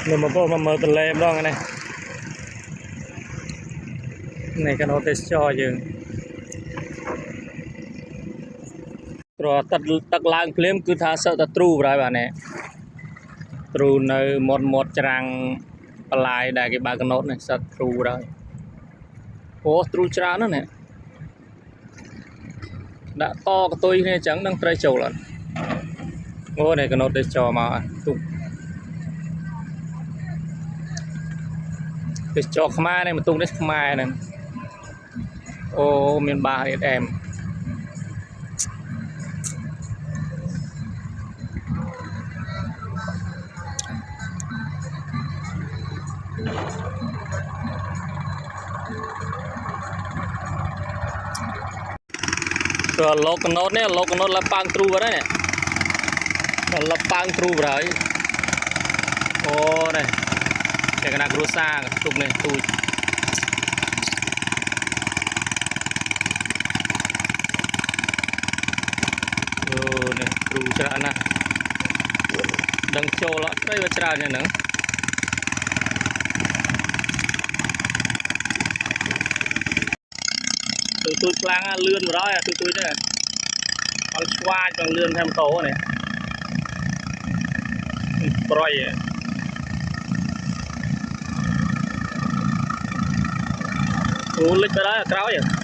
mình mà mở tờ lem đó cái này cái nó test cho dừng rồi tật lang phim cứ tha sợ tật tru rồi bạn này tru nơi một trang lại đại cái ba cái nốt này sợ tru rồi ô tru tra nó này đã to cái tôi này chẳng đang trai trầu lần ô này cái nốt test cho mà tụng test cho khma này mà tung test khma này ô miền ba em rồi lô cái nốt là pang tru vào đấy này là pang tru rồi ô này cái này grosa tục này tôi này tru chả na đằng châu lót đây là chả này nữa tôi lang lươn vào đó tôi này con xoa con lươn thêm tố này rồi lịch đó là cáo vậy